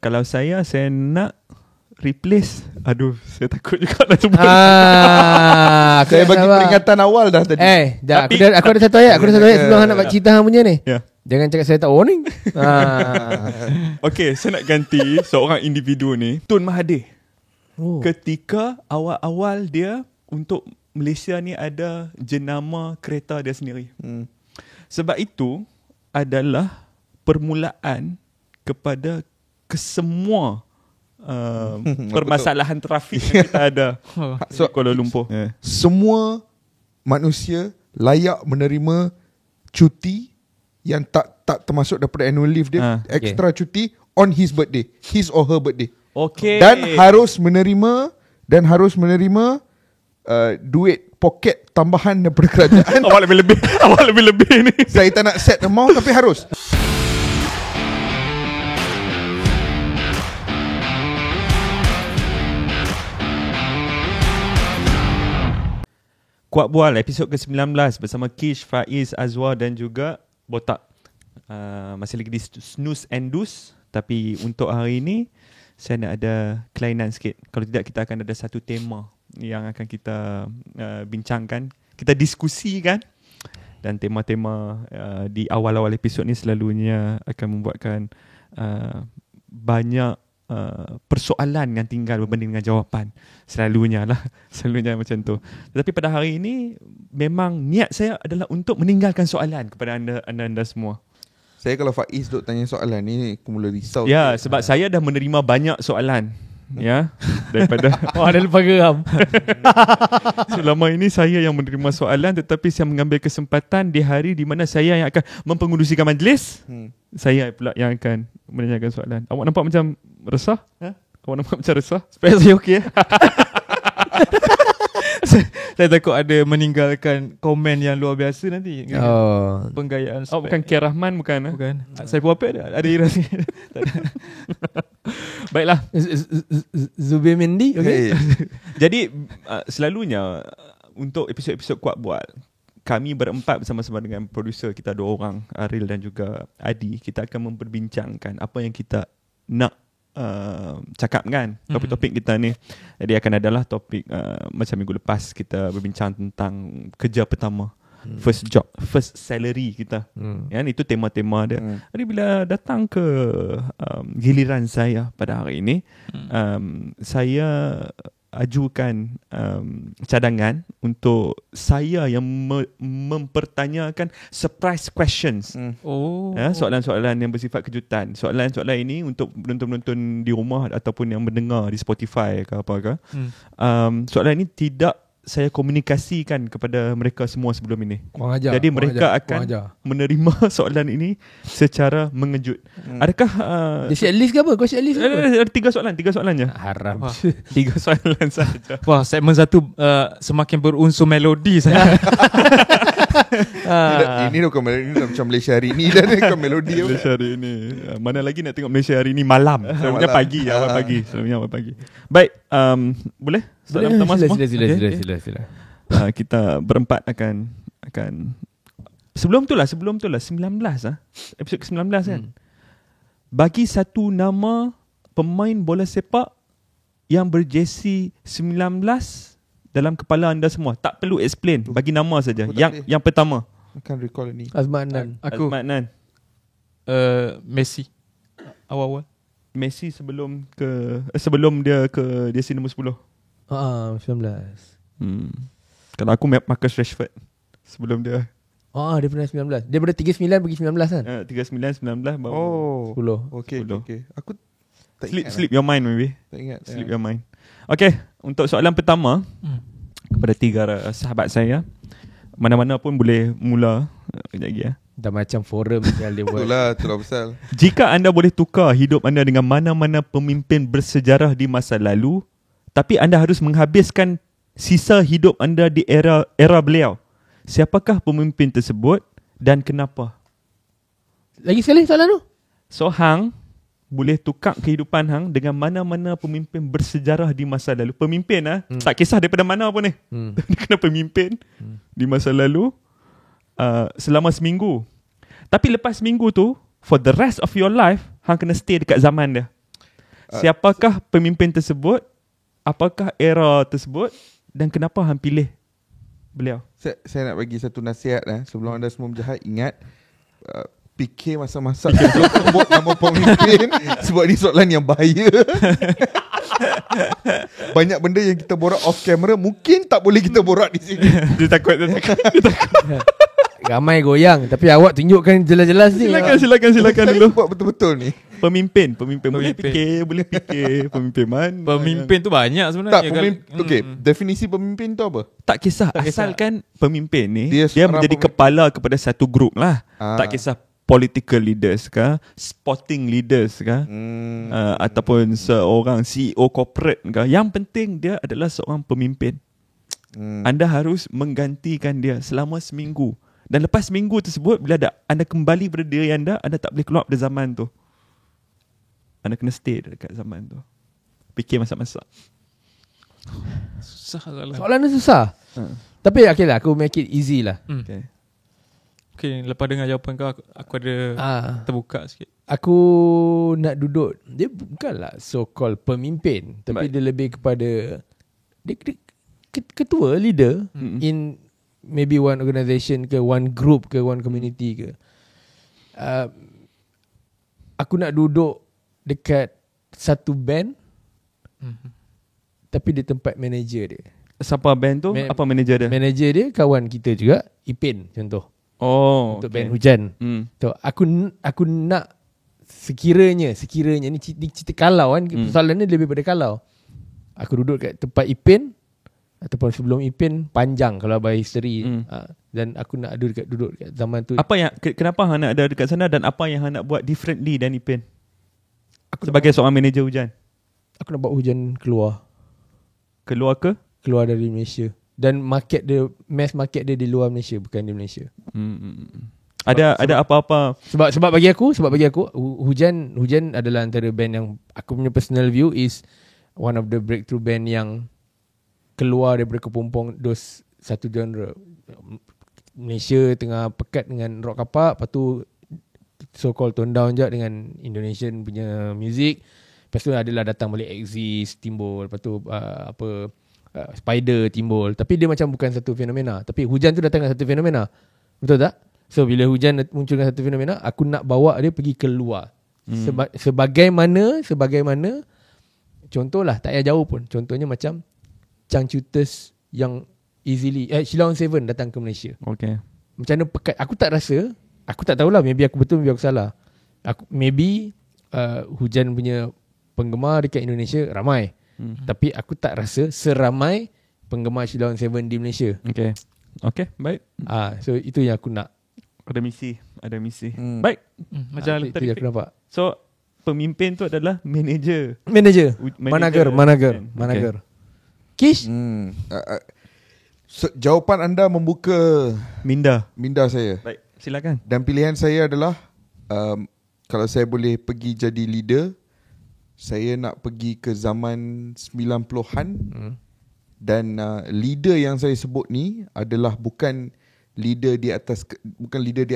Kalau saya nak replace. Aduh, saya takut juga nak sebut. Saya bagi peringatan awal dah tadi. Aku ada satu ayat. Sebelum nak buat cerita hang punya ni. Jangan cakap saya tak warning. Okay, saya nak ganti seorang individu ni, Tun Mahathir. Ketika awal-awal dia untuk Malaysia ni ada jenama kereta dia sendiri. Sebab itu adalah permulaan kepada kesemua permasalahan trafik yang kita ada di Kuala Lumpur. Semua manusia layak menerima cuti yang tak termasuk daripada annual leave dia, extra cuti on his birthday, his or her birthday. Okay. Dan harus menerima duit poket tambahan daripada kerajaan. Awak lebih-lebih ni. Saya tak nak set amount tapi harus. Kuat Bual episod ke-19 bersama Kish, Faiz, Azwar dan juga Botak. Masih lagi di Snooze and Do's. Tapi untuk hari ini saya nak ada kelainan sikit. Kalau tidak, kita akan ada satu tema yang akan kita bincangkan, kita diskusikan. Dan tema-tema di awal-awal episod ni selalunya akan membuatkan banyak persoalan yang tinggal berbanding dengan jawapan. Selalunya macam tu. Tetapi pada hari ini memang niat saya adalah untuk meninggalkan soalan kepada anda semua. Saya kalau Faiz duk tanya soalan ni, aku mula risau. Ya, sebab saya dah menerima banyak soalan. Ya, daripada ada lupa geram. Selama ini saya yang menerima soalan, tetapi saya mengambil kesempatan di hari di mana saya yang akan mempengerusikan majlis. Saya pula yang akan menanyakan soalan. Awak nampak macam resah? Awak nampak macam resah? Supaya saya okey. Saya takut ada meninggalkan komen yang luar biasa nanti. Penggayaan. Awak bukan Kia Rahman, bukan? Bukan. Saya pun apa ada Ira ni. Baiklah. Zubir Mendy. Okay. Jadi selalunya untuk episod-episod Kuat Buat, kami berempat bersama-sama dengan produser kita, dua orang, Aril dan juga Adi. Kita akan memperbincangkan apa yang kita nak cakap kan, topik-topik kita ni. Jadi akan adalah topik macam minggu lepas kita berbincang tentang kerja pertama, first job, first salary kita. Kan, itu tema-tema dia. Jadi bila datang ke giliran saya pada hari ini, saya ajukan cadangan untuk saya yang mempertanyakan surprise questions. Soalan-soalan yang bersifat kejutan. Soalan-soalan ini untuk penonton-penonton di rumah ataupun yang mendengar di Spotify ke apa ke. Soalan ini tidak saya komunikasikan kepada mereka semua sebelum ini. Jadi mereka akan menerima soalan ini secara mengejut. Adakah dia share list ke apa? Kau share list ke apa? Ada 3 soalan je. Haram. 3 soalan saja. Wah, segmen satu semakin berunsur melodi saya. Ini bukan melodi, ini macam Malaysia hari ni dah ni, bukan melodi. Malaysia hari ni. Mana lagi nak tengok Malaysia hari ni malam. Selalunya pagi, awal pagi. Baik, boleh? Soalan pertama semua. Sila. Kita berempat akan sebelum tu lah 19 episod ke-19 kan. Bagi satu nama pemain bola sepak yang berjersey 19 dalam kepala anda semua. Tak perlu explain, bagi nama saja. Yang pertama. Akan recall ni. Azman Nan. Aku. Azman Nan. Messi. Awal-awal. Messi sebelum dia ke jersey nombor 10. 19. Kalau aku Marcus Rashford sebelum dia. Dia pernah 19. Dia pada 39 pergi 19 kan? 39, 19 baru 10. Okay. Aku tak Sleep your mind maybe. Tak ingat. Sleep your mind. Okay, untuk soalan pertama kepada 3 sahabat saya. Mana-mana pun boleh mula. Kejap lagi ya. Dah macam forum yang dia buat. Itulah pasal. Jika anda boleh tukar hidup anda dengan mana-mana pemimpin bersejarah di masa lalu, tapi anda harus menghabiskan sisa hidup anda di era beliau, siapakah pemimpin tersebut dan kenapa? Lagi sekali soalan tu. So hang boleh tukar kehidupan hang dengan mana-mana pemimpin bersejarah di masa lalu. Pemimpin tak kisah daripada mana pun ni. Dia kena pemimpin di masa lalu selama seminggu. Tapi lepas seminggu tu, for the rest of your life, hang kena stay dekat zaman dia. Siapakah pemimpin tersebut? Apakah era tersebut? Dan kenapa hang pilih beliau? Saya nak bagi satu nasihat sebelum anda semua berjahat, ingat fikir masa-masa sebut nama pemimpin sebab ni soalan yang bahaya. Banyak benda yang kita borak off camera mungkin tak boleh kita borak di sini. Dia takut. Ramai goyang, tapi awak tunjukkan jelas-jelas ni. Silakan dulu. Buat betul-betul ni. Pemimpin boleh fikir pemimpin mana. Pemimpin tu banyak sebenarnya. Tak, okay, definisi pemimpin tu apa? Tak kisah, asalkan pemimpin ni Dia dia menjadi kepala kepada satu grup lah. Tak kisah political leaders ke, sporting leaders ke, ataupun seorang CEO corporate ke. Yang penting dia adalah seorang pemimpin. Anda harus menggantikan dia selama seminggu. Dan lepas seminggu tersebut, bila anda kembali pada diri anda tak boleh keluar dari zaman tu. Anda kena stay dekat zaman tu. Fikir masak-masak. Susah lah. Soalan ni susah. Tapi okay lah, aku make it easy lah. Okay, lepas dengar jawapan kau, aku ada terbuka sikit. Aku nak duduk, dia bukanlah so-called pemimpin, tapi dia lebih kepada dia ketua, leader in maybe one organisation ke, one group ke, one community ke. Aku nak duduk dekat satu band, tapi dia tempat manager dia. Siapa band tu? Apa manager dia? Manager dia kawan kita juga, Ipin contoh. Untuk band Hujan. So, aku nak sekiranya ni cerita kalau kan, persoalan ni lebih pada kalau. Aku duduk kat tempat Ipin ataupun sebelum Ipin panjang kalau by history. Dan aku nak duduk dekat zaman tu. Apa yang kenapa hang nak ada dekat sana dan apa yang hang nak buat differently dan Ipin? Sebagai seorang manager Hujan. Aku nak buat Hujan keluar dari Malaysia. Dan market dia, mass market dia di luar Malaysia, bukan di Malaysia. Ada apa-apa sebab bagi aku Hujan adalah antara band yang aku punya personal view is one of the breakthrough band yang keluar daripada kepompong dos satu genre. Malaysia tengah pekat dengan rock kapak, lepas tu so-called tone down je dengan Indonesian punya music. Lepas tu adalah datang balik Exist timbul, lepas tu Spider timbul. Tapi dia macam bukan satu fenomena. Tapi Hujan tu datang dengan satu fenomena. Betul tak? So bila Hujan muncul dengan satu fenomena, aku nak bawa dia pergi keluar. Sebagaimana contohlah, tak payah jauh pun. Contohnya macam Changcuters yang easily Shillong 7 datang ke Malaysia. Okay. Macam mana pekat. Aku tak rasa, aku tak tahulah, maybe aku betul, maybe aku salah. Maybe Hujan punya penggemar dekat Indonesia ramai. Tapi aku tak rasa seramai penggemar Shillong 7 di Malaysia. Okay, baik. So itu yang aku nak. Ada misi. Baik. Macam itu yang aku nampak. So pemimpin tu adalah manager. Manager. Kish? Jawapan anda membuka minda saya. Baik, silakan. Dan pilihan saya adalah kalau saya boleh pergi jadi leader, saya nak pergi ke zaman 90-an. Dan leader yang saya sebut ni adalah bukan leader di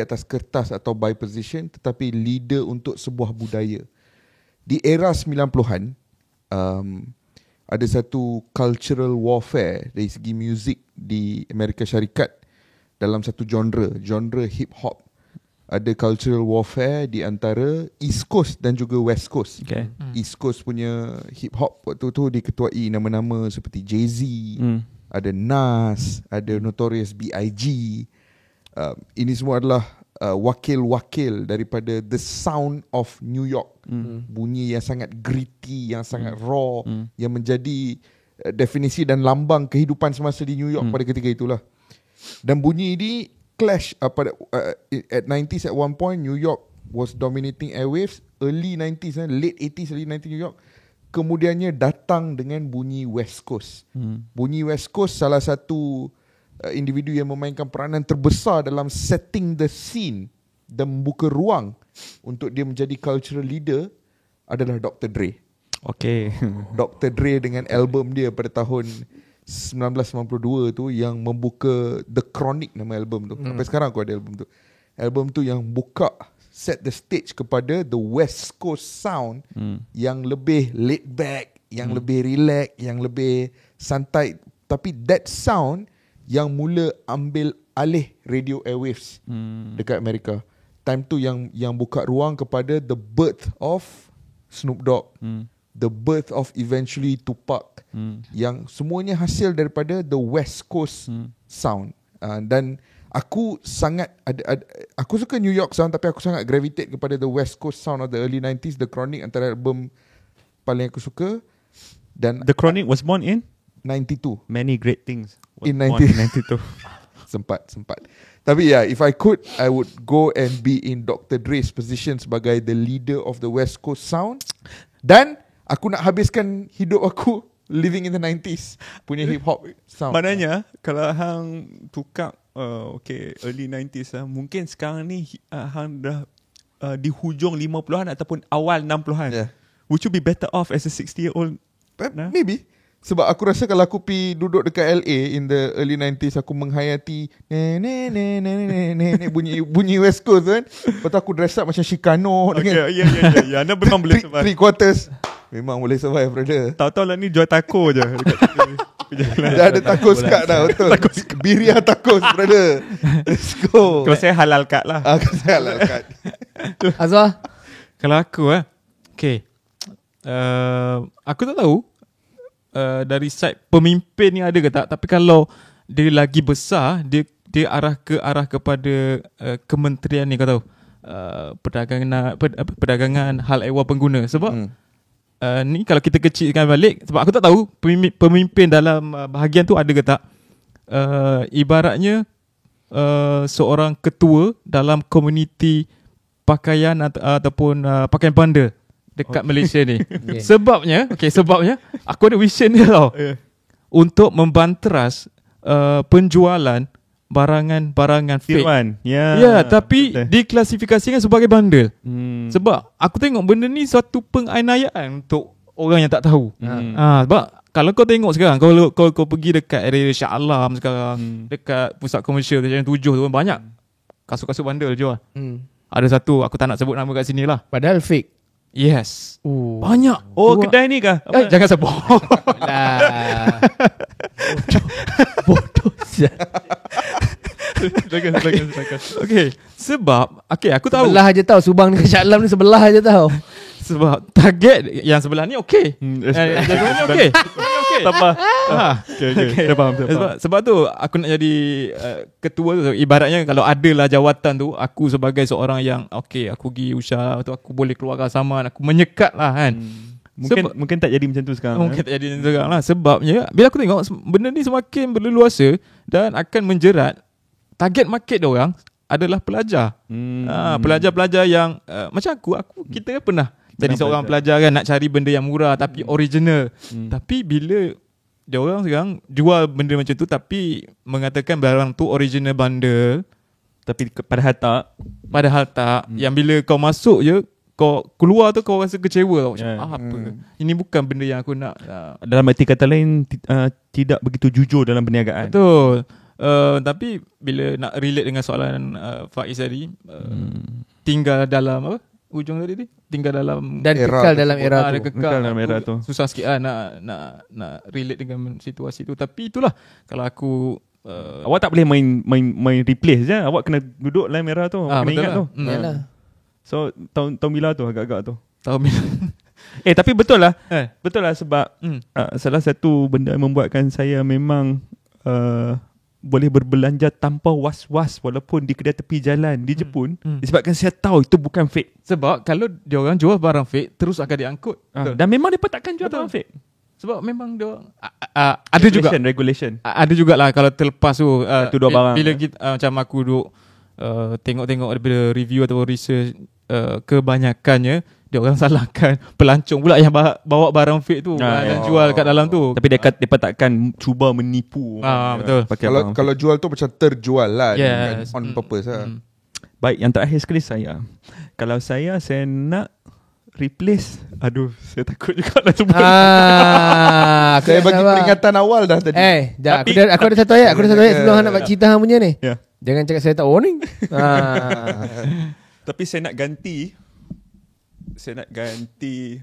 atas kertas atau by position, tetapi leader untuk sebuah budaya. Di era 90-an, ada satu cultural warfare dari segi muzik di Amerika Syarikat dalam satu genre hip hop. Ada cultural warfare di antara East Coast dan juga West Coast. East Coast punya hip hop waktu tu diketuai nama-nama seperti Jay-Z, ada Nas, ada Notorious B.I.G. Ini semua adalah wakil-wakil daripada the sound of New York. Bunyi yang sangat gritty, yang sangat raw, yang menjadi definisi dan lambang kehidupan semasa di New York pada ketika itulah. Dan bunyi ini clash at 90s. At one point New York was dominating airwaves. Early 90s, late 80s, early 90s New York. Kemudiannya datang dengan bunyi West Coast. Bunyi West Coast salah satu individu yang memainkan peranan terbesar dalam setting the scene dan membuka ruang untuk dia menjadi cultural leader adalah Dr. Dre. Dr. Dre dengan album dia pada tahun 1992 tu yang membuka The Chronic, nama album tu. Sampai sekarang aku ada album tu. Album tu yang buka set the stage kepada the West Coast sound yang lebih laid back, yang lebih relax, yang lebih santai. Tapi that sound yang mula ambil alih radio airwaves dekat Amerika. Time tu yang buka ruang kepada the birth of Snoop Dogg, the birth of eventually Tupac, yang semuanya hasil daripada the West Coast sound. Dan aku sangat aku suka New York sound, tapi aku sangat gravitate kepada the West Coast sound of the early 90s. The Chronic antara album paling aku suka. Dan The Chronic was born in 92. Many Great Things was In born in 92. Sempat. Tapi if I could, I would go and be in Dr. Dre's position sebagai the leader of the West Coast sound. Dan aku nak habiskan hidup aku living in the 90s punya hip hop sound. Maknanya kalau hang tukar early 90s lah, mungkin sekarang ni hang dah di hujung 50-an ataupun awal 60-an. Yeah. Would you be better off as a 60-year-old? Nah. Maybe. Sebab aku rasa kalau aku pergi duduk dekat LA in the early 90s, aku menghayati bunyi West Coast kan. Lepas tu aku dress up macam Chicano dengan Ya. Anda memang boleh survive. 3/4. Memang boleh survive, brother. Tahu-tahu lah ni jual taco je dekat Dah ada tacos kat dah, betul. Birria tacos, brother. Let's go. Kalau saya halal kat lah. Kalau saya halal kat. Azwar? Kalau aku okay. Aku tak tahu dari side pemimpin ni ada ke tak. Tapi kalau dia lagi besar, dia arah kepada kementerian ni, kau tahu, perdagangan hal ehwal pengguna. Sebab ni kalau kita kecilkan balik, sebab aku tak tahu pemimpin dalam bahagian tu ada ke tak. Ibaratnya seorang ketua dalam komuniti pakaian ataupun pakaian bandar dekat Malaysia ni. Sebabnya aku ada vision dia tau. Untuk membanteras penjualan barangan fake. Ya, tapi diklasifikasikan sebagai bandar. Sebab aku tengok benda ni suatu penganiayaan untuk orang yang tak tahu. Sebab kalau kau tengok sekarang, kau pergi dekat area Shah Alam sekarang, dekat pusat komersial Jalan 7 tu, banyak kasut-kasut bandar jual. Ada satu, aku tak nak sebut nama kat sini lah. Padahal fake. Yes. Banyak. Kedai ni kah? Jangan sebut. Lah. Bodoh sial. Silakan. Okay. Sebab aku tahu. Sebelah aja tau. Subang dengan Shah Alam ni sebelah aja tau. Sebab target yang sebelah ni okay. Okay. Tak apa. Okay. Sebab tu aku nak jadi ketua tu. Ibaratnya kalau adalah jawatan tu, aku sebagai seorang yang aku pergi usaha tu, aku boleh keluarkan saman, aku menyekat lah kan. Mungkin tak jadi macam tu sekarang. Mungkin tak jadi macam tu sekarang lah. Sebabnya bila aku tengok benda ni semakin berleluasa dan akan menjerat, target market diorang adalah pelajar. Pelajar-pelajar yang macam kita pernah jadi seorang pelajar kan, nak cari benda yang murah tapi original. Tapi bila diorang sekarang jual benda macam tu tapi mengatakan barang tu original bundle, tapi padahal tak. Yang bila kau masuk je, kau keluar tu kau rasa kecewa tau. Apa? Ini bukan benda yang aku nak. Dalam arti kata lain, tidak begitu jujur dalam perniagaan. Betul. Tapi bila nak relate dengan soalan Faiz tadi, tinggal dalam apa? Ujung tadi tinggal dalam dan kekal dalam era tu. Kekal dalam era tu. Susah sikit lah nak relate dengan situasi tu. Tapi itulah, kalau aku awak tak boleh main replace je. Awak kena duduk dalam era tu. Kena ingat lah. tu. Yalah. So tahun bila tu agak-agak tu. Tahun bila. Tapi betul lah. Betul lah sebab salah satu benda yang membuatkan saya memang boleh berbelanja tanpa was-was walaupun di kedai tepi jalan di Jepun, disebabkan saya tahu itu bukan fake. Sebab kalau diorang jual barang fake, terus akan diangkut. Dan memang mereka takkan jual barang fake. Sebab memang dia ada juga regulation. Ada jugalah kalau terlepas tu satu dua barang. Bila kita, macam aku duduk tengok daripada review atau research, kebanyakannya dia orang salahkan pelancong pula yang bawa barang fake tu dan jual kat dalam tu. Tapi dia takkan cuba menipu. Betul. Kalau jual tu macam terjual lah, yes. on purpose lah. Baik, yang terakhir sekali kalau saya nak replace, saya takut juga nak sebut. Saya bagi peringatan awal dah tadi. Aku ada satu ayat sebelum nak cerita hang punya ni. Jangan cakap saya tak warning. Tapi saya nak ganti. Bukan, saya nak ganti.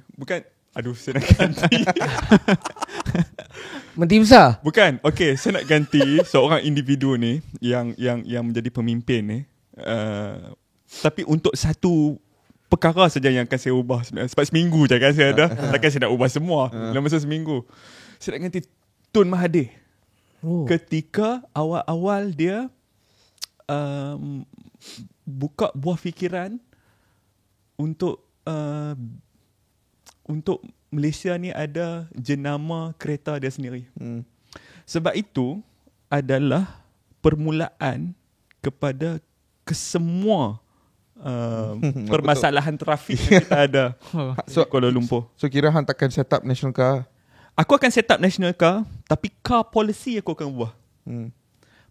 Menteri besar. Bukan. Okay, saya nak ganti seorang individu ni yang menjadi pemimpin ni. Tapi untuk satu perkara saja yang akan saya ubah sebenarnya. Sebab seminggu je kan saya ada. Takkan saya nak ubah semua dalam masa seminggu. Saya nak ganti Tun Mahathir. Ketika awal-awal dia buka buah fikiran untuk Malaysia ni ada jenama kereta dia sendiri. Sebab itu adalah permulaan kepada kesemua permasalahan trafik yang kita ada di Kuala Lumpur. So kira hang takkan set up national car. Aku akan set up national car, tapi car policy aku akan ubah.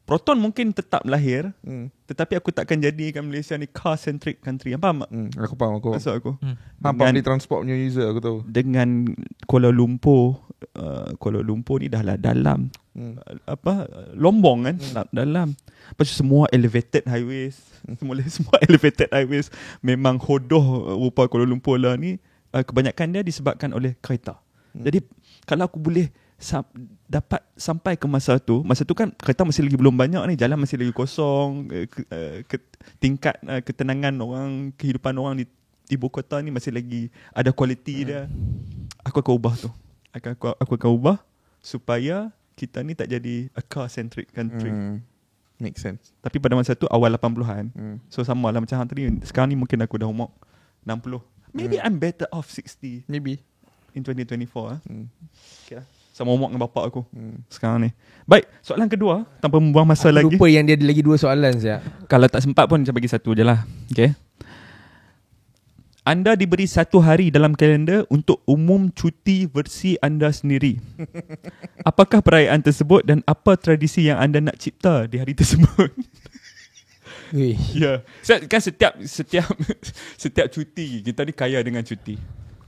Proton mungkin tetap lahir, tetapi aku takkan jadikan Malaysia ni car-centric country. Faham tak? Aku faham aku. Maksud aku. Hang public transport punya user aku tahu. Dengan Kuala Lumpur ni dah lah dalam Lombong kan, dalam. Lepas tu semua elevated highways, semua elevated highways memang hodoh rupa Kuala Lumpur lah ni. Kebanyakan dia disebabkan oleh kereta. Jadi kalau aku boleh dapat sampai ke masa tu kan kereta masih lagi belum banyak ni, jalan masih lagi kosong, tingkat ketenangan orang, kehidupan orang di ibu kota ni masih lagi ada kualiti dia. Aku akan ubah tu. Aku akan ubah supaya kita ni tak jadi a car-centric country. Make sense. Tapi pada masa tu awal 80-an. So sama lah macam tadi. Sekarang ni mungkin aku dah umur 60. Maybe I'm better off 60. Maybe in 2024 okay lah. Sama umur dengan bapak aku sekarang ni. Baik, soalan kedua tanpa membuang masa aku lagi. Lupa yang dia ada lagi 2 soalan saya. Kalau tak sempat pun saya bagi satu je lah. Okay. Anda diberi 1 hari dalam kalender untuk umum cuti versi anda sendiri. Apakah perayaan tersebut dan apa tradisi yang anda nak cipta di hari tersebut? Ya. Kan setiap cuti kita ni kaya dengan cuti.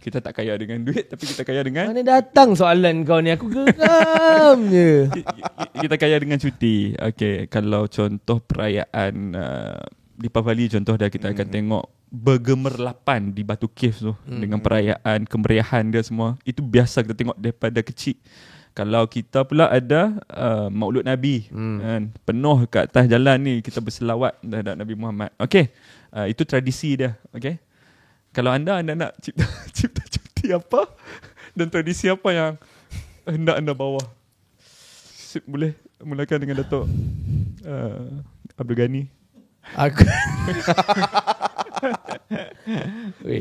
Kita tak kaya dengan duit, tapi kita kaya dengan... Mana datang soalan kau ni? Aku geram je. Kita kaya dengan cuti. Okay, kalau contoh perayaan Deepavali, contoh dia kita akan tengok bergemerlapan di Batu Caves tu dengan perayaan, kemeriahan dia semua. Itu biasa kita tengok daripada kecil. Kalau kita pula ada Maulud Nabi, kan, penuh kat atas jalan ni kita berselawat terhadap Nabi Muhammad. Okay, itu tradisi dia. Okay. Kalau anda nak cipta cuti apa dan tradisi apa yang hendak anda bawa? Boleh mulakan dengan Datuk Abdul Ghani. Aku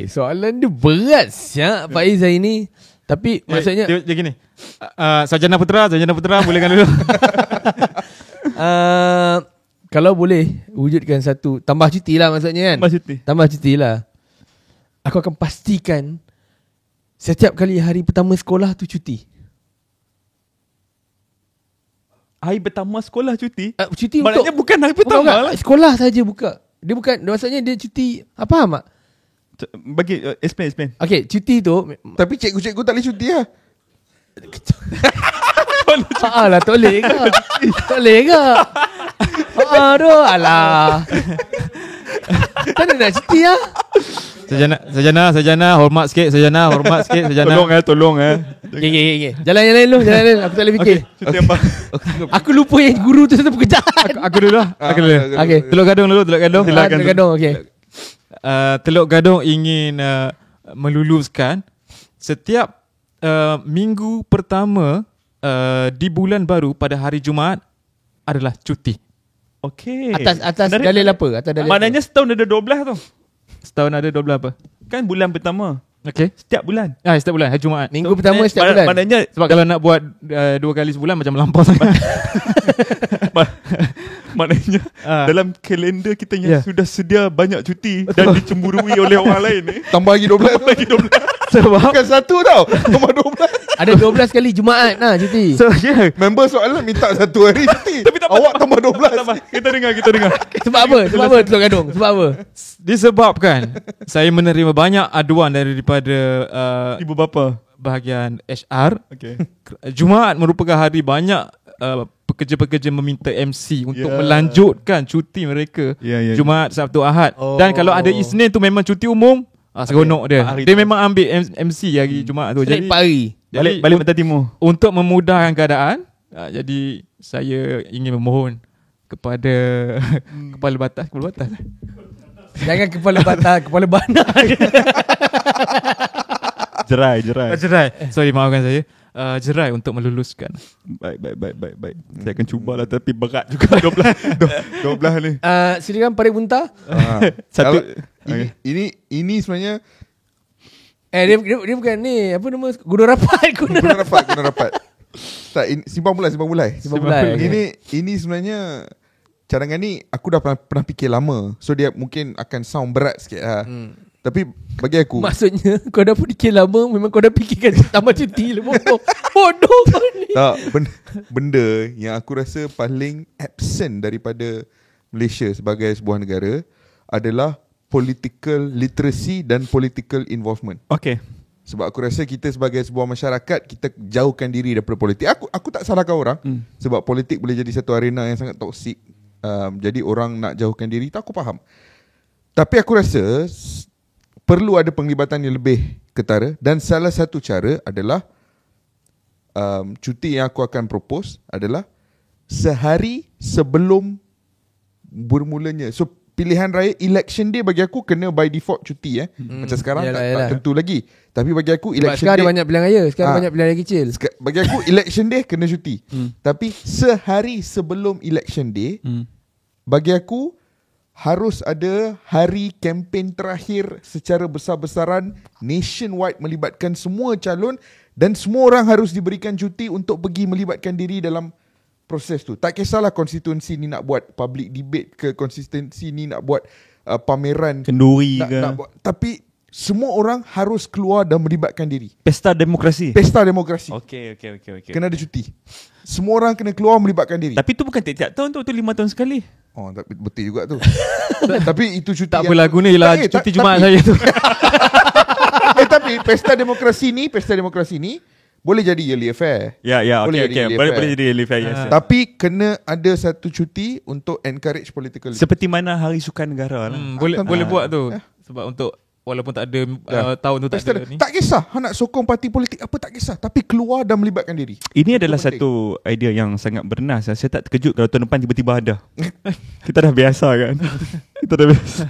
soalan dia berat siap Pak Izzah ini. Tapi maksudnya dia gini. Sarjana Putra bolehkan dulu. Kalau boleh wujudkan satu tambah cuti lah maksudnya kan. Tambah cuti lah. Aku akan pastikan setiap kali hari pertama sekolah tu cuti. Hari pertama sekolah cuti? Cuti maknanya untuk bukan hari pertama bukan, lah. Sekolah saja buka. Dia bukan, maksudnya dia cuti. Apa mak? Bagi explain. Okay, cuti tu. Tapi cikgu-cikgu tak boleh cuti lah. Lah tak boleh ke? Tak boleh ke? Aduh, alah. Kan nak cuti lah. Sarjana, hormat sikit Sarjana. Tolong Okay. Jalan dulu. Aku tak boleh fikir. Cuti apa? Aku lupa yang guru tu satu pekerjaan. Aku dulu lah. Okay. Teluk Gadung. Teluk Gadung, okay. Teluk Gadung ingin meluluskan setiap minggu pertama di bulan baru pada hari Jumaat adalah cuti. Okay. Atas dalil apa? Maknanya setahun ada 12 tu. Setahun ada 12 apa? Kan bulan pertama. Okay. Setiap bulan. Setiap bulan hari Jumaat. Minggu pertama setiap bulan. Maknanya sebab kalau nak buat 2 kali sebulan macam melampau sangat. Maknanya dalam kalender kita yang sudah sedia banyak cuti dan dicemburui oleh orang lain ni, tambah lagi 12. Sebab bukan satu tau, tambah 12. Ada 12 kali Jumaat lah cuti. So member soalan minta 1 hari cuti. Tapi tak awak tambah 12. Kita dengar. Sebab apa Teluk Gadung? Sebab apa? Disebabkan saya menerima banyak aduan daripada ibu bapa bahagian HR. Okay. Jumaat merupakan hari banyak pekerja-pekerja meminta MC untuk Ya. melanjutkan cuti mereka Jumaat, Sabtu, Ahad. Dan kalau ada Isnin tu memang cuti umum. Seronok dia. Hari Dia tu. memang ambil MC hari Jumaat tu. Jadi Jadi pagi. Balik Pantai Timur. untuk memudahkan keadaan, jadi saya ingin memohon kepada kepala batas. Jangan kepala patah, kepala banah. Jerai. Jerai. Sorry, maafkan saya. Jerai untuk meluluskan. Baik. Saya akan cubalah tapi berat juga 12 ni. Silakan Parik Bunta. Satu. Ini sebenarnya Dia bukan ni, apa nama, Gunung Rapat. guna rapat. Tak, simpang mulai. Mulai. Ini sebenarnya cadangan ni aku dah pernah fikir lama. So dia mungkin akan sound berat sikit lah. Tapi bagi aku Maksudnya kau dah fikir lama, memang kau dah fikirkan tambah cuti lah. Bodoh kau ni. tak, benda yang aku rasa paling absent daripada Malaysia sebagai sebuah negara adalah political literacy dan political involvement. Okay. Sebab aku rasa kita sebagai sebuah masyarakat, kita jauhkan diri daripada politik. Aku tak salahkan orang, sebab politik boleh jadi satu arena yang sangat toksik. Jadi orang nak jauhkan diri, tak, aku faham. Tapi aku rasa perlu ada penglibatan yang lebih ketara. Dan salah satu cara adalah cuti yang aku akan propose adalah sehari sebelum bermulanya. So pilihan raya election day bagi aku kena by default cuti Macam sekarang Yalah. tak tentu lagi. Tapi bagi aku Sebab election sekarang day ada banyak pilihan raya. Sekarang banyak pilihan raya kecil. bagi aku election day kena cuti. Tapi sehari sebelum election day bagi aku harus ada hari kempen terakhir secara besar-besaran nationwide melibatkan semua calon dan semua orang harus diberikan cuti untuk pergi melibatkan diri dalam proses tu. Tak kisahlah konstituensi ni nak buat public debate ke, konstituensi ni nak buat pameran Kenduri ke. nak buat, tapi semua orang harus keluar dan melibatkan diri. Pesta demokrasi. Pesta demokrasi. Okay. Kena ada cuti. Semua orang kena keluar melibatkan diri. Tapi tu bukan tiap-tiap tahun tu 5 tahun sekali. Oh, tapi betul juga tu. Tapi itu cuti Tak yang- apalah, gunalah Tak, cuti Jumaat tapi- saya tu. Tapi pesta demokrasi ni boleh jadi yearly affair. Ya, Boleh okay. jadi yearly Boleh affair. jadi yearly affair, yes. Tapi kena ada satu cuti untuk encourage political. Seperti mana Hari Sukan Negara lah. Boleh buat tu. Sebab untuk walaupun tak ada tahun tu tak Pesta, ada ni. tak kisah nak sokong parti politik apa, tak kisah, tapi keluar dan melibatkan diri. Ini adalah penting. satu idea yang sangat bernas. Saya tak terkejut kalau tahun depan tiba-tiba ada. Kita dah biasa kan. Kita dah biasa.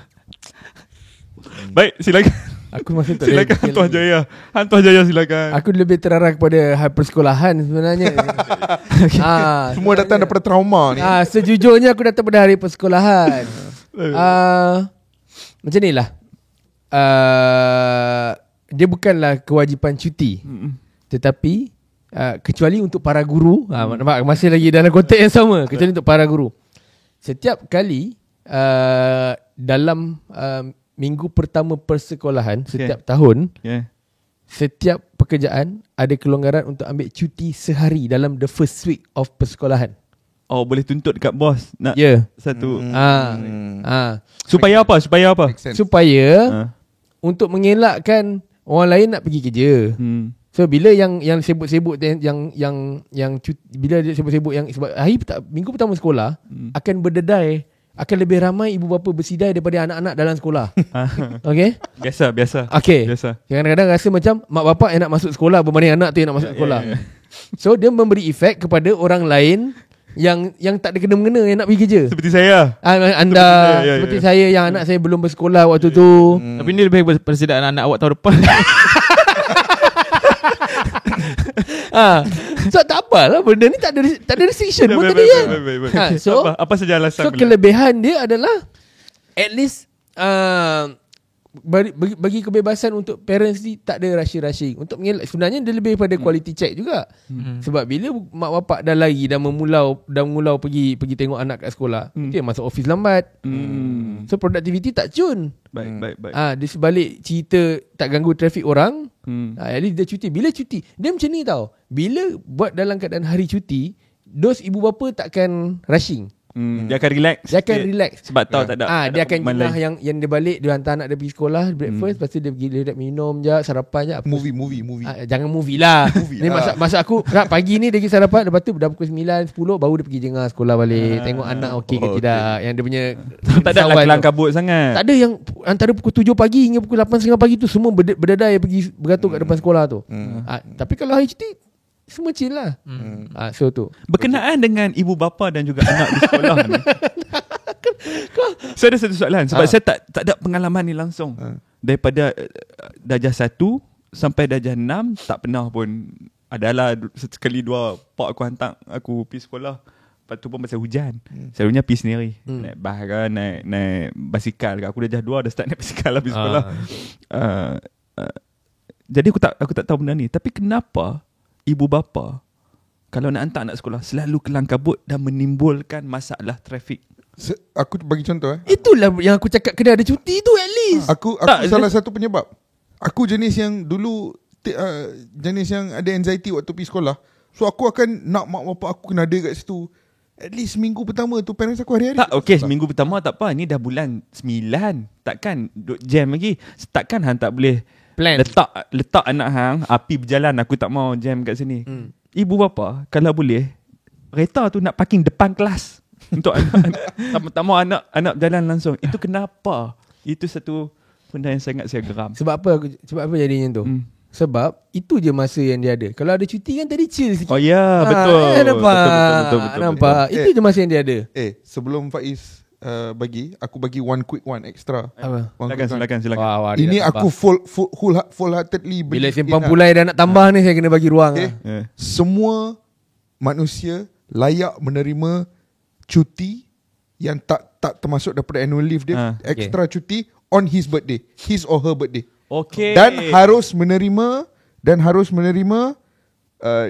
Baik, silakan. Aku masih tak Silakan Hantuah Jaya. Hantuah Jaya silakan. Aku lebih terarah kepada hal persekolahan sebenarnya. Semua datang daripada trauma ni. Sejujurnya aku datang pada hari persekolahan. Macam ni lah. Dia bukanlah kewajipan cuti. Tetapi kecuali untuk para guru, masih lagi dalam konteks yang sama, kecuali untuk para guru. Setiap kali dalam minggu pertama persekolahan setiap tahun, setiap pekerjaan ada kelonggaran untuk ambil cuti sehari dalam the first week of persekolahan. Oh, boleh tuntut dekat bos nak satu. Supaya apa? Make sense. Supaya untuk mengelakkan orang lain nak pergi kerja. So bila yang sibuk-sibuk yang cuti, bila dia sibuk-sibuk yang sebab minggu pertama sekolah akan berdedai, akan lebih ramai ibu bapa bersidai daripada anak-anak dalam sekolah. Okey? Biasa. Okey. Biasa. Kadang-kadang rasa macam mak bapak yang nak masuk sekolah berbanding anak tu yang nak masuk sekolah. So dia memberi efek kepada orang lain yang tak ada kena-mengena yang nak pergi kerja. Seperti saya. Anda seperti saya yang anak saya belum bersekolah waktu tu. Tapi ni lebih persediaan anak awak tahun depan. So tak apalah, benda ni tak ada restriction pun tadi kan. So apa saja alasan? So kelebihan dia adalah at least bagi kebebasan untuk parents ni, tak ada rushing. Untuk mengelak, sebenarnya dia lebih pada quality check juga. Sebab bila mak bapak dah lari dah mengulau pergi tengok anak kat sekolah, dia masuk office lambat. So productivity tak cun. Baik. Di sebalik cerita tak ganggu trafik orang, at least dia cuti. Bila cuti, dia macam ni tau. Bila buat dalam keadaan hari cuti, dos ibu bapa takkan rushing. Dia akan relax. Dia akan sikit. relax. Sebab tahu tak ada. Dia akan pemain jengah lain. yang dia balik, dia hantar anak dia pergi sekolah breakfast, lepas tu dia pergi dia minum je, sarapan je. Movie. Jangan movie lah. Movie Ni lah. masa aku pagi ni dia pergi sarapan, lepas tu dah pukul 9, 10 baru dia pergi jengah sekolah balik. Tengok anak okey ke tidak. Yang dia punya Tak ada lah kawan kelang tu. kabut sangat. Tak ada yang antara pukul 7 pagi hingga pukul 8.30 pagi tu semua berdadai pergi beratur kat depan sekolah tu. Tapi kalau hari cuti semua chill lah. So tu. Berkenaan dengan ibu bapa dan juga anak di sekolah ni. Saya ada satu soalan sebab saya tak ada pengalaman ni langsung. Daripada darjah 1 sampai darjah 6 tak pernah pun. Adalah sekali dua pak aku hantar aku pergi sekolah. Lepas tu pun pasal hujan. Selalunya pergi sendiri. Naik bas ke, naik basikal ke. Aku darjah 2 dah start naik basikal lah pergi sekolah. Jadi aku tak tahu benda ni. Tapi kenapa ibu bapa kalau nak hantar anak sekolah selalu kelang kabut dan menimbulkan masalah trafik? Aku bagi contoh Itulah yang aku cakap, kena ada cuti tu at least. Aku Tak, salah satu penyebab. Aku jenis yang dulu jenis yang ada anxiety waktu pergi sekolah. So aku akan nak mak bapak aku kena ada kat situ. At least minggu pertama tu parents aku hari-hari. Tak, okey, seminggu pertama tak apa. Ni dah bulan 9. Takkan duk jam lagi. Takkan hang tak boleh Plan. letak anak hang api berjalan. Aku tak mau jam kat sini. Ibu bapa kalau boleh kereta tu nak parking depan kelas untuk anak. Tak mau anak berjalan langsung. Itu kenapa? Itu satu benda yang sangat saya geram. Sebab apa jadinya tu? Sebab itu je masa yang dia ada. Kalau ada cuti kan tadi chill sikit. Oh ya, betul. Nampak. Nampak. Itu je masa yang dia ada. Sebelum Faiz aku bagi one quick one extra. Apa? Silakan. Wah, dia Ini dah aku tambah. full heartedly Bila simpang pulai dah nak tambah ni, saya kena bagi ruang. Semua manusia layak menerima cuti yang tak termasuk daripada annual leave dia, extra cuti on his birthday, his or her birthday. Okey. Dan harus menerima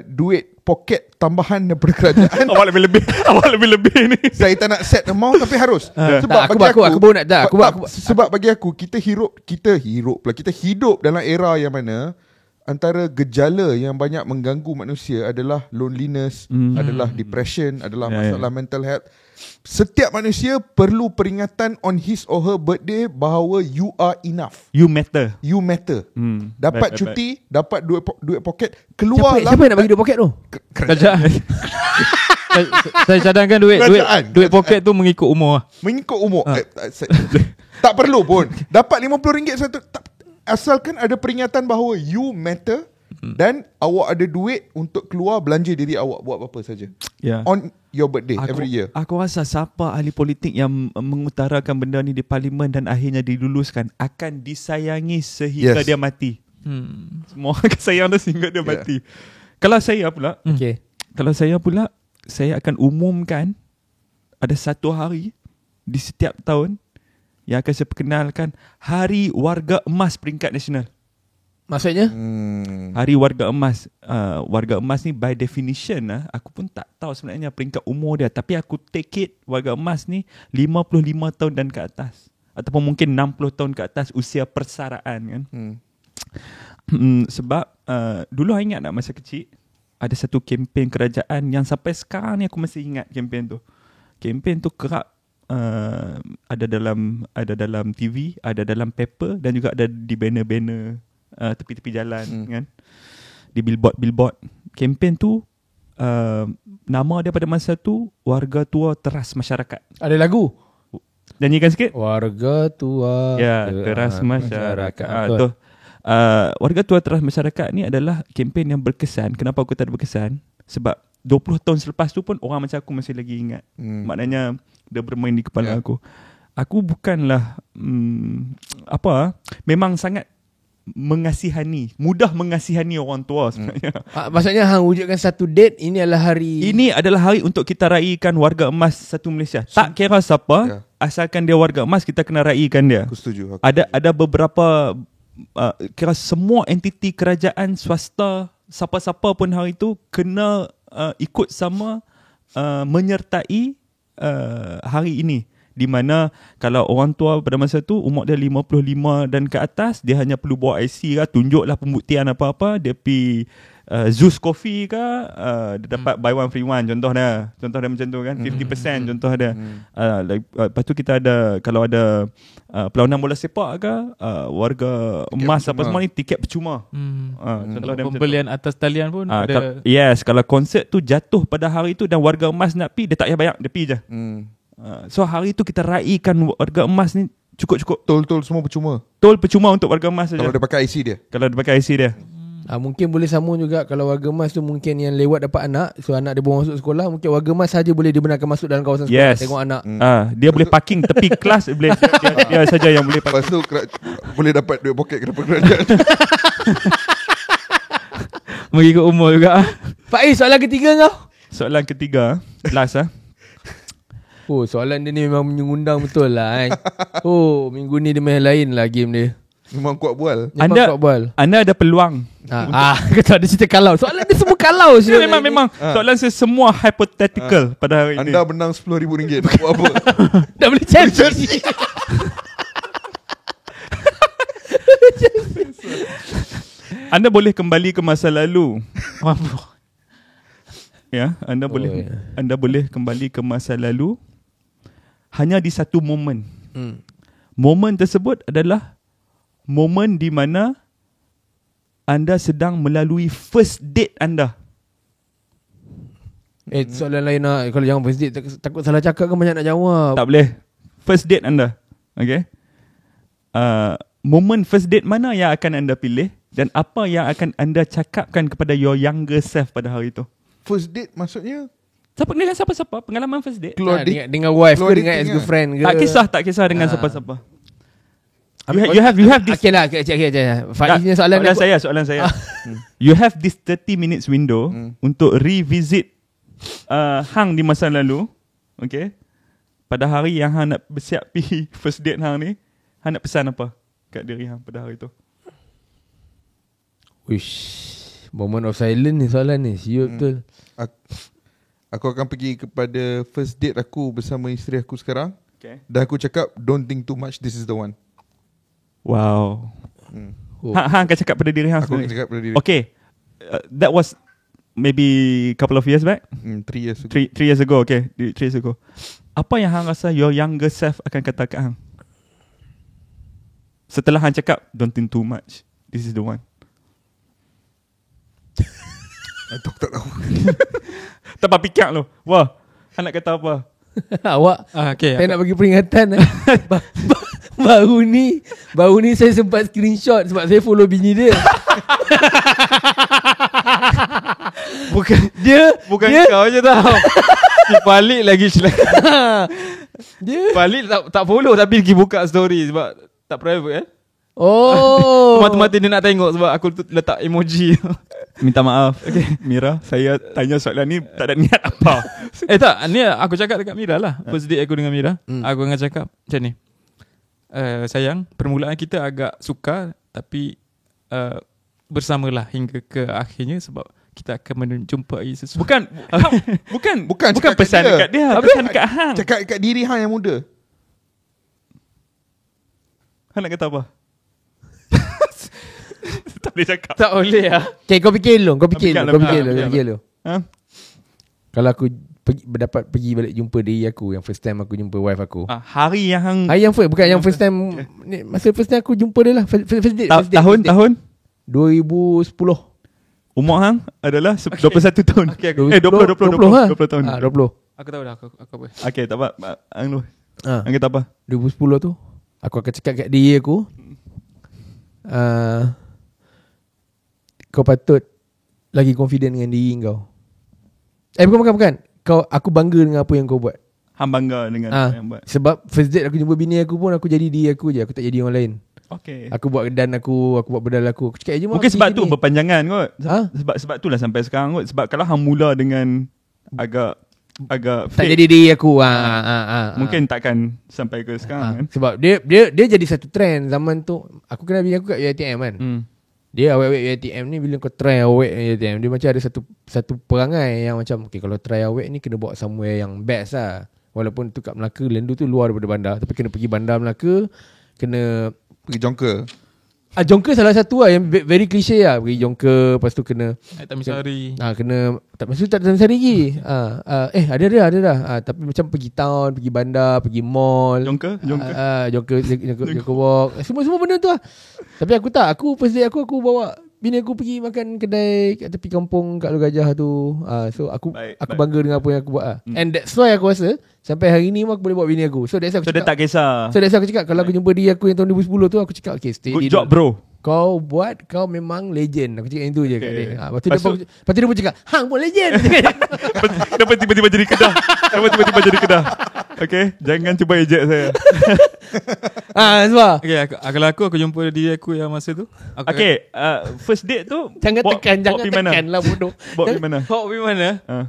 duit poket tambahan daripada kerajaan. Awak lebih-lebih ni. Saya tak nak set amount tapi harus. Sebab Tak, bagi aku baru nak tak. sebab bagi aku kita hidup dalam era yang mana antara gejala yang banyak mengganggu manusia adalah loneliness, adalah depression, adalah masalah mental health. Setiap manusia perlu peringatan on his or her birthday bahawa you are enough. You matter. You matter. Dapat Baik. cuti, dapat duit poket, keluarlah. Siapa yang nak bagi duit poket tu? Kerajaan. Saya cadangkan duit poket tu mengikut umur lah. Mengikut umur. Tak perlu pun. Dapat RM50 satu. Asalkan ada peringatan bahawa you matter dan awak ada duit untuk keluar belanja diri awak buat apa saja. On your birthday every year. Aku rasa siapa ahli politik yang mengutarakan benda ni di parlimen dan akhirnya diluluskan akan disayangi sehingga dia mati. Semua akan sayang dia sehingga dia mati. Kalau saya pula, saya akan umumkan ada satu hari di setiap tahun yang akan saya perkenalkan Hari Warga Emas peringkat nasional. Maksudnya? Hari Warga Emas. Warga Emas ni by definition aku pun tak tahu sebenarnya peringkat umur dia, tapi aku take it Warga Emas ni 55 tahun dan ke atas, ataupun mungkin 60 tahun ke atas usia persaraan kan. Sebab dulu saya ingat masa kecil ada satu kempen kerajaan yang sampai sekarang ni aku masih ingat kempen tu. Kempen tu kerap ada dalam TV, ada dalam paper dan juga ada di banner-banner tepi-tepi jalan kan. Di billboard. Kempen tu nama dia pada masa tu Warga Tua Teras Masyarakat. Ada lagu? Nyanyikan sikit. Warga Tua Teras Masyarakat. Tu. Warga Tua Teras Masyarakat ni adalah kempen yang berkesan. Kenapa aku tak ada berkesan? Sebab 20 tahun selepas tu pun orang macam aku masih lagi ingat. Maknanya dia bermain di kepala aku. Aku bukanlah memang sangat mengasihani, mudah mengasihani orang tua sebenarnya. Maksudnya hang wujudkan satu date, ini adalah hari. Ini adalah hari untuk kita raikan Warga Emas satu Malaysia. Tak kira siapa, asalkan dia Warga Emas, kita kena raikan dia. Aku setuju. Ada beberapa kira semua entiti kerajaan, swasta, siapa-siapa pun hari itu kena ikut sama menyertai hari ini, di mana kalau orang tua pada masa tu umur dia 55 dan ke atas, dia hanya perlu bawa IC lah, tunjuklah pembuktian apa-apa, dia pergi Zeus Coffee ke dia dapat buy one free one, contoh dia macam tu kan, 50% contoh dia. Lepas tu kita ada, kalau ada perlawanan bola sepak ke, warga emas apa semua ni tiket percuma. Contoh dia macam tu. Pembelian atas talian pun ada. Yes, kalau konsert tu jatuh pada hari tu dan warga emas nak pi, dia tak payah bayar, dia pi je. So hari tu kita raikan warga emas ni cukup-cukup. Tol semua percuma. Tol percuma untuk warga emas saja. Kalau dia pakai IC dia. Kalau dia pakai IC dia. Mungkin boleh sambung juga kalau warga emas tu mungkin yang lewat dapat anak, so anak dia bawa masuk sekolah, mungkin warga emas saja boleh dibenarkan masuk dalam kawasan sekolah tengok anak. Dia boleh parking tepi kelas, boleh dia saja yang boleh parking. Lepas tu boleh dapat duit poket daripada kerajaan. Mengikut umur juga. Faiz, soalan ketiga kau. Soalan ketiga, last Oh, soalan dia ni memang menyungundang betul lah Oh, minggu ni dia main lain lah game dia. Memang kuat bual. Anda ada peluang. Kata ada cerita kalau. Soalan dia semua kalau. Memang soalan saya semua hypothetical pada hari ini. Anda menang RM10,000. Nak buat apa? Dah boleh Chelsea. Anda boleh kembali ke masa lalu. Ya, anda boleh kembali ke masa lalu hanya di satu momen. Momen tersebut adalah momen di mana anda sedang melalui first date anda. Soalan lain lah. Kalau jangan first date, takut salah cakap kan banyak nak jawab. Tak boleh. First date anda. Okay. Momen first date mana yang akan anda pilih dan apa yang akan anda cakapkan kepada your younger self pada hari itu? First date maksudnya? Dengan siapa-siapa? Pengalaman first date? Dengan wife ke, dengan ex-girlfriend ke? Tak kisah dengan siapa-siapa. You have this. Okay lah. Faiz punya soalan saya. You have this 30 minutes window untuk revisit hang di masa lalu. Okay. Pada hari yang hang nak bersiap pergi first date hang ni, hang nak pesan apa kat diri hang pada hari tu? Moment of silence ni soalan ni. Siap betul. Aku akan pergi kepada first date aku bersama isteri aku sekarang. Okay. Dan aku cakap, don't think too much, this is the one. Wow. Hang akan cakap pada diri hang Aku akan cakap pada diri. Okay. That was maybe couple of years back? 3 years ago. 3 years ago, okay. 3 years ago. Apa yang hang rasa your younger self akan kata kat hang? Setelah hang cakap, don't think too much, this is the one. Aku tak tahu. Tak apa fikir lo. Wah, hang nak kata apa? Awak Okay. saya nak bagi peringatan. Baru ni saya sempat screenshot sebab saya follow bini dia. Bukan Dia kau je tau. Si balik lagi dia balik tak follow tapi pergi buka story sebab tak private Oh. Mata-mata dia nak tengok sebab aku letak emoji. Minta maaf. Okay. Mira, saya tanya soalan ni tak ada niat apa. Tak, ni aku cakap dekat Mira lah. First date aku dengan Mira. Aku akan cakap macam ni. Sayang, permulaan kita agak sukar tapi bersamalah hingga ke akhirnya sebab kita akan menjumpai sesuatu. Bukan pesan dekat dia, pesan dekat hang. Cakap dekat diri hang yang muda. Hang nak kata apa? Tak boleh cakap. Tak boleh lah. Okay, kau fikir dulu. Kalau aku dapat pergi balik jumpa diri aku yang first time aku jumpa wife aku. Hari yang hang bukan yang first time ni, masa first time aku jumpa dia lah. First date. Tahun 2010. Umur hang adalah 21 tahun. Okay, 20 tahun. 20. Aku tahu dah aku apa. Okay, tak apa. Hang lu. Hang kata apa? 2010 tu aku akan cakap kat diri aku, kau patut lagi confident dengan diri kau. Bukan. Aku bangga dengan apa yang kau buat. Hang bangga dengan apa yang buat. Sebab first date aku jumpa bini aku pun aku jadi diri aku je. Aku tak jadi orang lain. Okay. Aku buat dan aku buat bedal aku. Aku cakap je mungkin sebab tu berpanjangan kot. Sebab itulah sampai sekarang kot. Sebab kalau hang mula dengan agak tak jadi diri aku. Mungkin takkan sampai ke sekarang kan. Sebab dia jadi satu trend zaman tu. Aku kenal bini aku kat UiTM kan. Dia awet-awet UiTM ni, bila kau try awet UiTM, dia macam ada satu perangai yang macam okay, kalau try awet ni kena bawa somewhere yang best lah. Walaupun tu kat Melaka, Lendu tu luar daripada bandar, tapi kena pergi bandar Melaka, kena pergi Jongka. Jonker salah satu lah yang very cliche lah. Pergi Jonker, lepas tu kena Tamisari. kena tak masuk tak dalam sehari lagi. Ada dah. Tapi macam pergi town, pergi bandar, pergi mall. Jonker Jonker walk. Semua benda tu lah. Tapi aku first day aku bawa bini aku pergi makan kedai kat tepi kampung kat Luar Gajah tu. So aku Baik. bangga dengan apa yang aku buat lah. And that's why aku rasa sampai hari ni aku boleh bawa bini aku. So that's why aku So dia tak kisah. So that's why aku cakap kalau aku jumpa dia aku yang tahun 2010 tu, aku cakap okay, stay Good di job dulu. bro. Kau buat, kau memang legend. Aku cakap yang tu je kat Okay. dia. Lepas tu dia pun cakap, hang pun legend. Kenapa tiba-tiba jadi Kedah? Okay, jangan cuba ejek saya. Sebab Okay, kalau aku jumpa diri aku yang masa tu. Okay, first date tu jangan tekan mana? lah bodoh. Bawa pergi mana? Bawa pergi mana? Ah.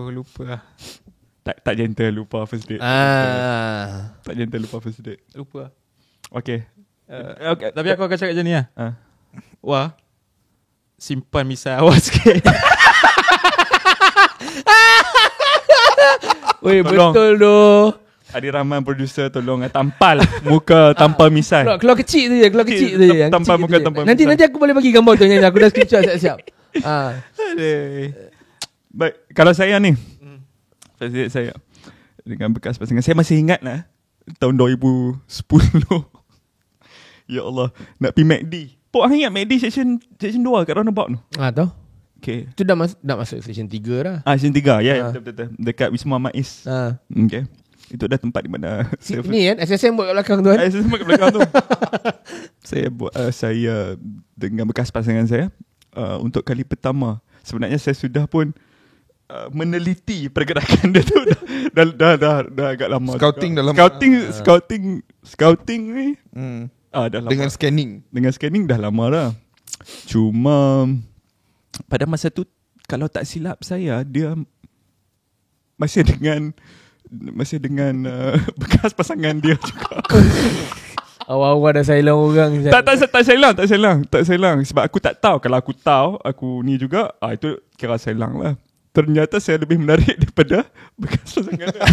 Lupa lah. Tak gentle lupa first date. Tak gentle lupa first date. Lupa lah. Okay. Okay, tapi aku akan cakap macam ni lah. Wah, simpan misal awal sikit. Weh, Tolong. betul doh. Adi Rahman producer tolong tampal muka tanpa misai. Keluar kecil tu je, keluar kecil tu je. yang Tanpa kecil muka, tu je. tanpa Nanti misal. aku boleh bagi gambar tu yang aku dah screenshot siap-siap. Baik, kalau saya ni first date saya dengan bekas pasangan, saya masih ingat lah tahun 2010. Ya Allah, nak pergi McD. Pok hang ingat McD section 2 kat roundabout tu? Tahu. Okay. Tu dah masuk section 3 dah. Section 3. Ya, betul. Dekat Wisma Maiz. Okay. Itu dah tempat di mana Ni kan SSM buat kat belakang tu kan. saya semua kat belakang tu. Saya dengan bekas pasangan saya untuk kali pertama. Sebenarnya saya sudah pun meneliti pergerakan dia tu dah agak lama. Scouting dah lama. Scouting ni dah lama. Dengan scanning Dah lama dah. Cuma pada masa tu kalau tak silap saya, dia masih dengan bekas pasangan dia juga. Awal-awal dah silent orang. Tak silang sebab aku tak tahu. Kalau aku tahu aku ni juga, itu kira silang lah. Ternyata saya lebih menarik daripada bekas pasangan dia.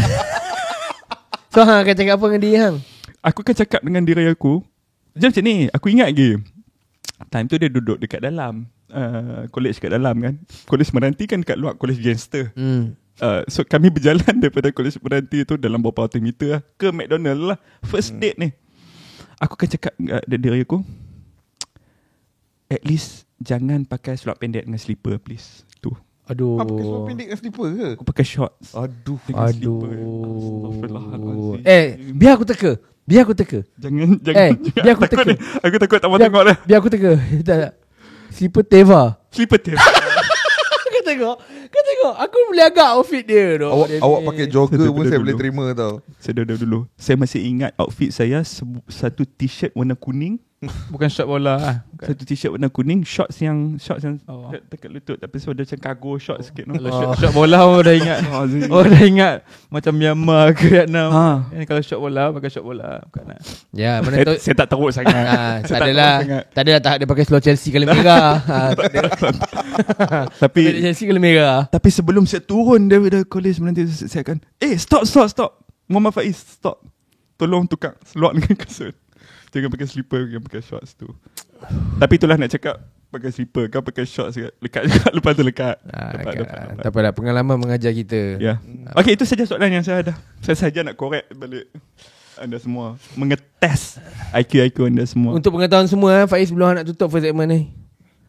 So hang akan cakap apa dengan dia hang? Aku akan cakap dengan diri aku macam ni. Aku ingat lagi time tu dia duduk dekat dalam college kat dalam kan. College Meranti kan dekat luar, college gangster. So kami berjalan daripada college Meranti tu dalam beberapa ratus meter lah, ke McDonald lah. First date ni. Aku akan cakap dengan diri aku, at least jangan pakai seluar pendek dengan slipper please. Tu. Aduh. Pakai seluar pendek dengan slipper ke? Aku pakai shorts. Aduh. Dengan slipper. Astaghfirullahaladzim. Biar aku teka. Jangan biar aku teka. Aku takut tak mau tengok dah. Biar aku teka. Tak. Slipper Teva. Slipper tape. Kau tengok. Aku boleh agak outfit dia tu. Awak pakai jogger pun saya Dulu. boleh terima tau. Saya dah dulu. Saya masih ingat outfit saya, satu t-shirt warna kuning. Bukan shot bola lah. Satu t-shirt warna kuning, shorts yang Oh. dekat lutut tapi so ada macam cargo shorts sikit. Kalau shot bola orang dah ingat. Orang dah ingat macam Myanmar ke Vietnam. Kalau shot bola pakai shot bola. Bukan lah. Ya, mana tu. Saya tak teruk sangat. Tak adalah tak ada pakai seluar Chelsea kala merah. Tapi Chelsea kala merah. Tapi sebelum saya turun daripada college nanti saya akan stop. Muhammad Faiz, stop. Tolong tukar seluar dengan kasut. Jangan pakai slipper, jangan pakai shorts tu. Tapi itulah nak cakap, pakai slipper kau pakai shorts lekat juga, lepas tu lekat. Lepas. Tak apalah, pengalaman mengajar kita. Ya. Okey, itu saja soalan yang saya ada. Saya saja nak korek balik anda semua, mengetes IQ anda semua. Untuk pengetahuan semua, Faiz belum nak tutup first segment ni.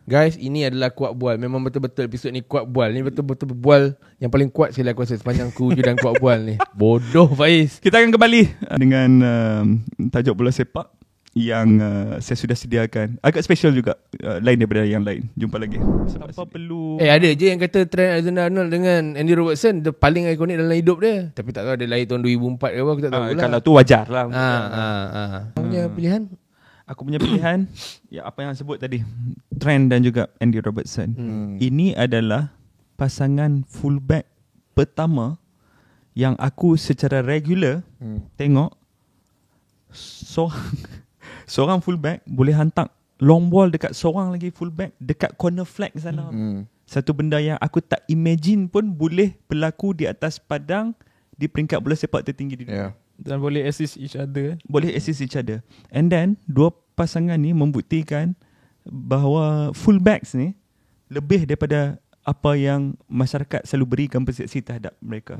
Guys, ini adalah Kuat Bual. Memang betul-betul episod ni Kuat Bual. Ni betul-betul berbual yang paling kuat sekali aku rasa sepanjang kewujudan Kuat Bual ni. Bodoh Faiz. Kita akan kembali dengan tajuk bola sepak yang saya sudah sediakan. Agak special juga, lain daripada yang lain. Jumpa lagi. Tanpa perlu Ada je yang kata Trent Alexander-Arnold dengan Andy Robertson dia paling ikonik dalam hidup dia. Tapi tak tahu ada lahir tahun 2004 ke apa, aku tak tahu lah. kalau tu wajar lah. Punya pilihan? Aku punya pilihan ya apa yang sebut tadi, Trent dan juga Andy Robertson. Ini adalah pasangan fullback pertama yang aku secara regular tengok seorang fullback boleh hantar long ball dekat seorang lagi fullback dekat corner flag sana. Satu benda yang aku tak imagine pun boleh berlaku di atas padang di peringkat bola sepak tertinggi di dunia. Dan boleh assist each other. Boleh assist each other. And then dua pasangan ni membuktikan bahawa fullbacks ni lebih daripada apa yang masyarakat selalu berikan persepsi terhadap mereka.